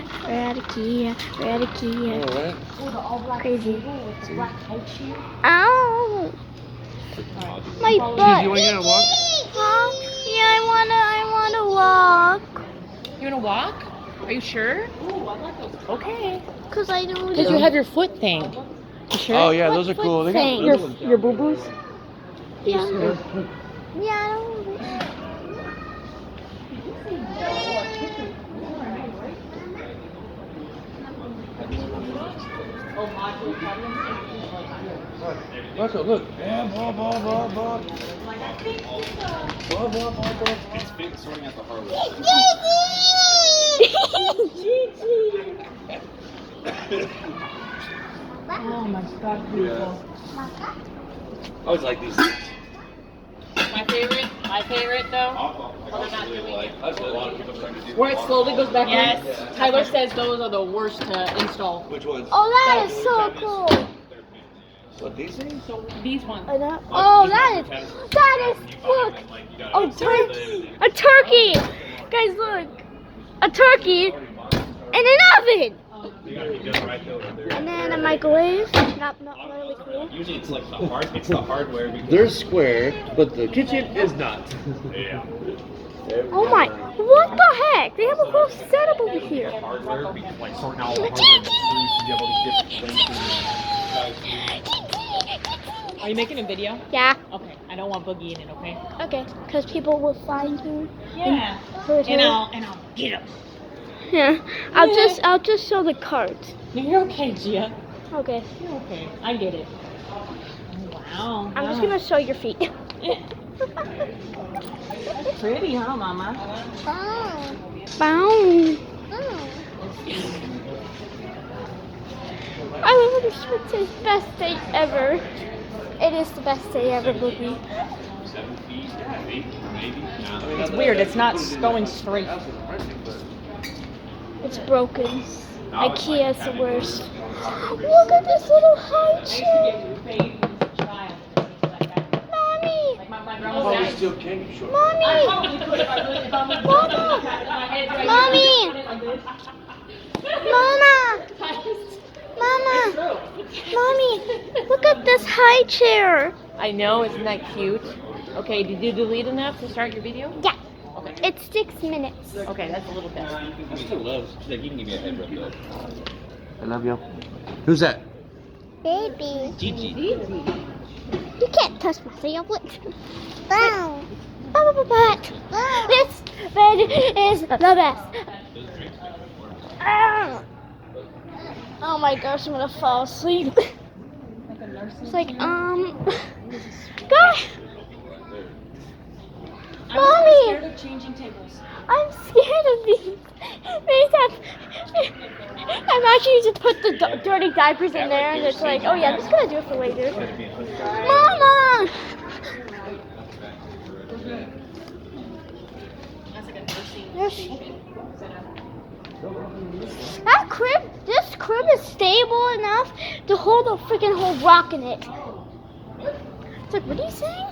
IKEA. We're at IKEA. We're at IKEA. Alright. Crazy. Ow! My butt. Gigi, you want to get a walk? Huh? Yeah, I wanna walk. You wanna walk? Are you sure? Okay. Cause I don't. Because you have your foot thing. You sure? Oh yeah, those are cool. They got thing? little ones. Your boo boos? Yeah. Yeah, I don't. Marco, look. Yeah, blah. It's been sorting out the hard way. Oh my god, beautiful. I always like these things. My favorite though. I really like. That's a lot of people starting to do. Where it slowly goes back Yes. in. Tyler says those are the worst to install. Which ones? Oh, that is so cool. What, these things? These ones. Oh, that is. Look. Oh, turkey. A turkey. Guys, look. A turkey in an oven. You gotta be done right though. And then a microwave. Not really cool. Usually it's like it's the hardware. They're square, but the kitchen is not. Yeah. Oh my. What the heck? They have a whole setup over here. Hardware, like sorting out all the hardware and the screws to get all these different things. Are you making a video? Yeah. Okay. I don't want Boogie in it, okay? Okay. Because people will find you. Yeah. Hurt And her. I'll get him. Yeah. I'll just show the cards. You're okay, Gia. Okay. You're okay. I get it. Oh, wow. I'm just gonna show your feet. That's pretty, huh, Mama? Boom. I love this. It's the best day ever. It is the best day ever, Boogie. 7 feet, 8, maybe. Yeah. It's weird. It's not going straight. It's broken. IKEA is the worst. Look at this little high chair. Mommy! Probably still candy short. Mommy! Mommy! Mama! Mama! Mommy! Look at this high chair. I know, isn't that cute? Okay, did you delete enough to start your video? Yeah. It's 6 minutes. Okay, that's a little bit. I still love. Like, you can give me a head rub though. I love you. Who's that? Baby. Gigi. You can't touch my tablet. Bow. This bed is the best. Oh my gosh, I'm gonna fall asleep. It's like, God. Mommy. I'm scared of changing tables. I'm scared of these. I'm actually just put the dirty diapers in there, and it's like, oh yeah, I'm just gonna do it for later. Mama! That crib, this crib is stable enough to hold a freaking whole rock in it. It's like, what are you saying?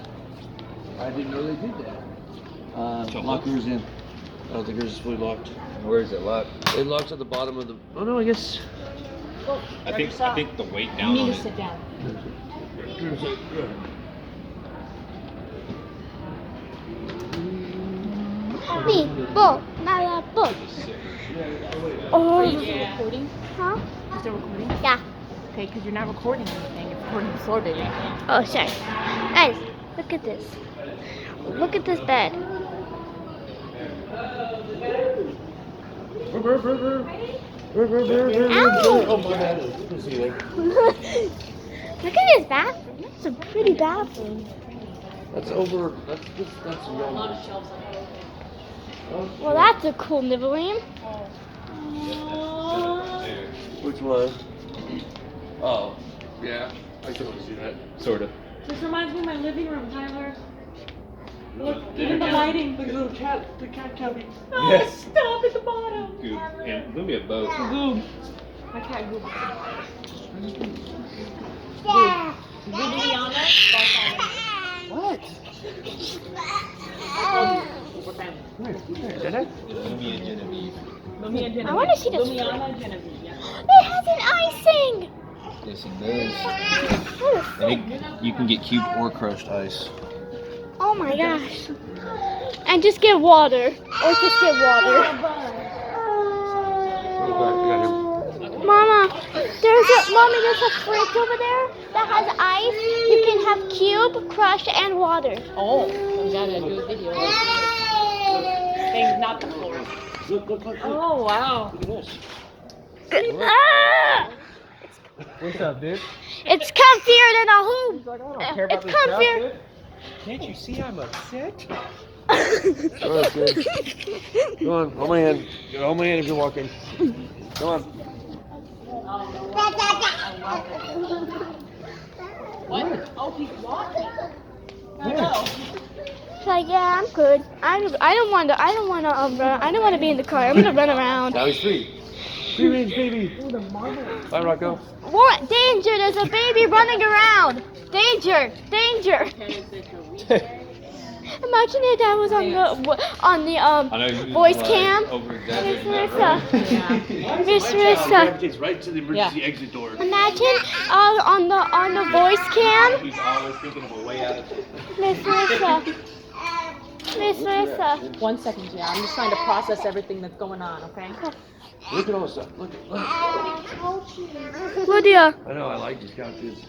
I didn't know they did that. Lock yours in. I don't think yours is fully locked. Where is it locked? It locks at the bottom of the. Oh no, I guess. I think the weight You down need on to it. sit down. Me, bo, nada, bo. Oh, Are you still recording? huh? You still recording? Yeah. Okay, because you're not recording anything. You're recording the floor, baby. Oh, sorry. Guys, look at this. Look at this bed. Ow! Oh my God. See there. Look at his bathroom. That's a pretty bathroom. That's over. That's wrong. Well, that's a cool nibbling. Which one? Oh, yeah. I can only see that. Sort of. This reminds me of my living room, Tyler. Look, There even the you go. lighting. The little cat, the cat cubby. Oh, Yes. stop at the bottom. Goob. And maybe a boat. Goob. My cat Goob. Yeah. Viviana. What? We're family. Did I? Maybe a Genevieve. I want to see this. It has an icing. Yes, it does. And you can get cubed or crushed ice. Oh my gosh. And just get water. Or just get water. Mommy, there's a fridge over there that has ice. You can have cube, crush, and water. Oh, we gotta do a video. Things not the floor. Look. Oh, wow. Look at this. Ah! What's up, dude? It's comfier than a hoop. He's like, I don't care about It's this stuff, comfier. dude. Can't you see I'm upset? Alright, kid. Go on, hold my hand. Hold my hand if you're walking. Come on. What? Oh, he's walking. She's like, yeah, I'm good. I don't want to run. I don't want to be in the car. I'm gonna run around. Now he's free. Free range, baby. Bye, Rocco. What danger? There's a baby running around. Danger! Imagine if that was on the voice cam. Miss Marissa. It's right to the emergency exit door. Imagine on the voice cam. He's always thinking of a way out of it. Miss Marissa. 1 second, yeah. I'm just trying to process everything that's going on, okay? Look at all this stuff. Look. Lydia. I know, I like these couches.